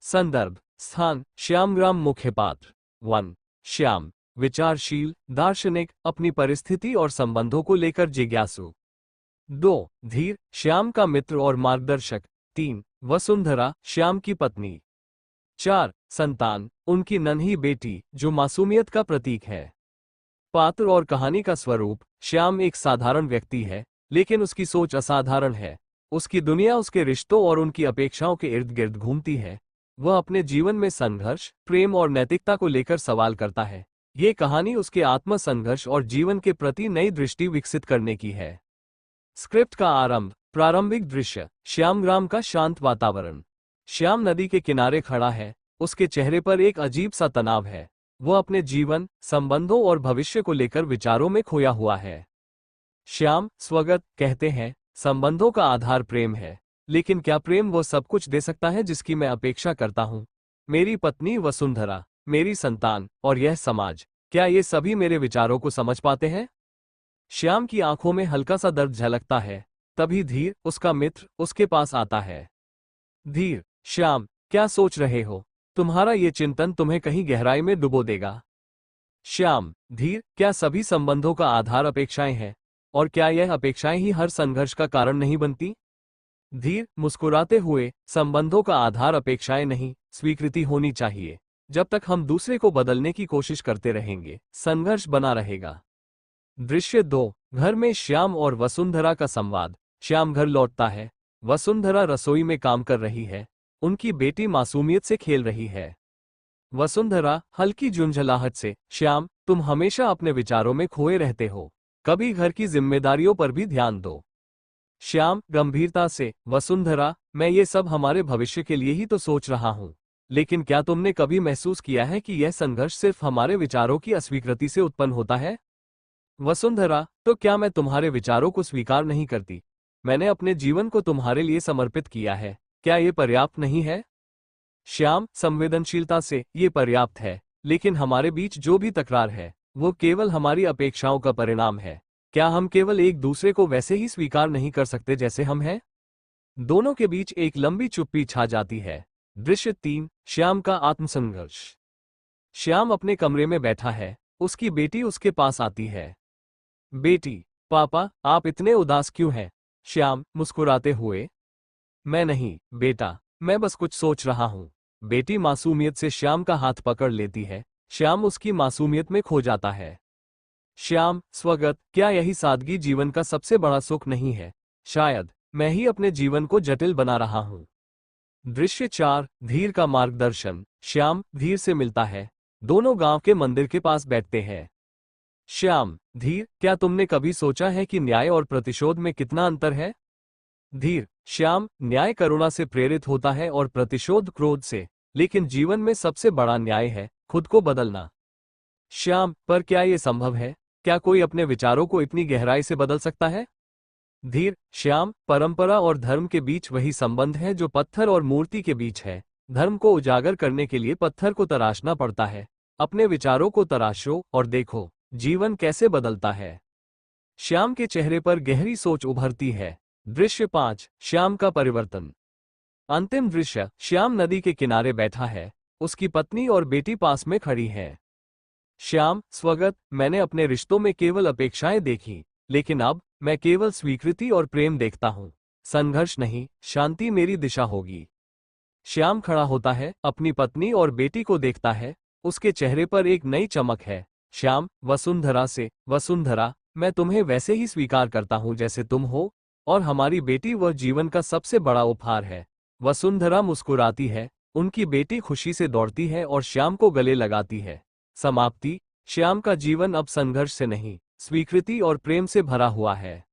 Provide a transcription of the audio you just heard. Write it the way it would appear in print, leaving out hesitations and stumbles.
संदर्भ स्थान श्यामग्राम मुख्य पात्र। 1 श्याम विचारशील दार्शनिक अपनी परिस्थिति और संबंधों को लेकर जिज्ञासु। 2 धीर श्याम का मित्र और मार्गदर्शक। 3 वसुंधरा श्याम की पत्नी। 4 संतान उनकी नन्ही बेटी जो मासूमियत का प्रतीक है। पात्र और कहानी का स्वरूप श्याम एक साधारण व्यक्ति है, लेकिन उसकी सोच असाधारण है। उसकी दुनिया उसके रिश्तों और उनकी अपेक्षाओं के इर्द गिर्द घूमती है। वह अपने जीवन में संघर्ष, प्रेम और नैतिकता को लेकर सवाल करता है। ये कहानी उसके आत्म संघर्ष और जीवन के प्रति नई दृष्टि विकसित करने की है। स्क्रिप्ट का आरंभ। प्रारंभिक दृश्य श्यामग्राम का शांत वातावरण। श्याम नदी के किनारे खड़ा है। उसके चेहरे पर एक अजीब सा तनाव है। वह अपने जीवन, संबंधों और भविष्य को लेकर विचारों में खोया हुआ है। श्याम स्वगत कहते हैं, संबंधों का आधार प्रेम है, लेकिन क्या प्रेम वो सब कुछ दे सकता है जिसकी मैं अपेक्षा करता हूँ? मेरी पत्नी वसुंधरा, मेरी संतान और यह समाज, क्या ये सभी मेरे विचारों को समझ पाते हैं? श्याम की आंखों में हल्का सा दर्द झलकता है। तभी धीर, उसका मित्र, उसके पास आता है। धीर, श्याम, क्या सोच रहे हो? तुम्हारा ये चिंतन तुम्हें कहीं गहराई में डुबो देगा। श्याम, धीर, क्या सभी संबंधों का आधार अपेक्षाएं हैं? और क्या यह अपेक्षाएं ही हर संघर्ष का कारण नहीं बनती? धीर मुस्कुराते हुए, संबंधों का आधार अपेक्षाएं नहीं, स्वीकृति होनी चाहिए। जब तक हम दूसरे को बदलने की कोशिश करते रहेंगे, संघर्ष बना रहेगा। दृश्य 2 घर में श्याम और वसुंधरा का संवाद। श्याम घर लौटता है। वसुंधरा रसोई में काम कर रही है। उनकी बेटी मासूमियत से खेल रही है। वसुंधरा हल्की झुंझलाहट से, श्याम, तुम हमेशा अपने विचारों में खोए रहते हो, कभी घर की जिम्मेदारियों पर भी ध्यान दो। श्याम गंभीरता से, वसुंधरा, मैं ये सब हमारे भविष्य के लिए ही तो सोच रहा हूं, लेकिन क्या तुमने कभी महसूस किया है कि यह संघर्ष सिर्फ हमारे विचारों की अस्वीकृति से उत्पन्न होता है? वसुंधरा, तो क्या मैं तुम्हारे विचारों को स्वीकार नहीं करती? मैंने अपने जीवन को तुम्हारे लिए समर्पित किया है, क्या ये पर्याप्त नहीं है? श्याम संवेदनशीलता से, ये पर्याप्त है, लेकिन हमारे बीच जो भी तकरार है, वो केवल हमारी अपेक्षाओं का परिणाम है। क्या हम केवल एक दूसरे को वैसे ही स्वीकार नहीं कर सकते जैसे हम हैं? दोनों के बीच एक लंबी चुप्पी छा जाती है। दृश्य 3 श्याम का आत्मसंघर्ष। श्याम अपने कमरे में बैठा है। उसकी बेटी उसके पास आती है। बेटी, पापा, आप इतने उदास क्यों हैं? श्याम मुस्कुराते हुए, मैं नहीं, बेटा, मैं बस कुछ सोच रहा हूं। बेटी मासूमियत से श्याम का हाथ पकड़ लेती है। श्याम उसकी मासूमियत में खो जाता है। श्याम स्वगत, क्या यही सादगी जीवन का सबसे बड़ा सुख नहीं है? शायद मैं ही अपने जीवन को जटिल बना रहा हूं। दृश्य 4 धीर का मार्गदर्शन। श्याम धीर से मिलता है। दोनों गांव के मंदिर के पास बैठते हैं। श्याम, धीर, क्या तुमने कभी सोचा है कि न्याय और प्रतिशोध में कितना अंतर है? धीर, श्याम, न्याय करुणा से प्रेरित होता है और प्रतिशोध क्रोध से, लेकिन जीवन में सबसे बड़ा न्याय है खुद को बदलना। श्याम, पर क्या यह संभव है? क्या कोई अपने विचारों को इतनी गहराई से बदल सकता है? धीर, श्याम, परंपरा और धर्म के बीच वही संबंध है जो पत्थर और मूर्ति के बीच है। धर्म को उजागर करने के लिए पत्थर को तराशना पड़ता है। अपने विचारों को तराशो और देखो जीवन कैसे बदलता है। श्याम के चेहरे पर गहरी सोच उभरती है। दृश्य 5 श्याम का परिवर्तन। अंतिम दृश्य श्याम नदी के किनारे बैठा है। उसकी पत्नी और बेटी पास में खड़ी है। श्याम स्वगत, मैंने अपने रिश्तों में केवल अपेक्षाएं देखी, लेकिन अब मैं केवल स्वीकृति और प्रेम देखता हूं। संघर्ष नहीं, शांति मेरी दिशा होगी। श्याम खड़ा होता है, अपनी पत्नी और बेटी को देखता है। उसके चेहरे पर एक नई चमक है। श्याम वसुंधरा से, वसुंधरा, मैं तुम्हें वैसे ही स्वीकार करता हूं जैसे तुम हो, और हमारी बेटी वह जीवन का सबसे बड़ा उपहार है। वसुंधरा मुस्कुराती है। उनकी बेटी खुशी से दौड़ती है और श्याम को गले लगाती है। समाप्ति। श्याम का जीवन अब संघर्ष से नहीं, स्वीकृति और प्रेम से भरा हुआ है।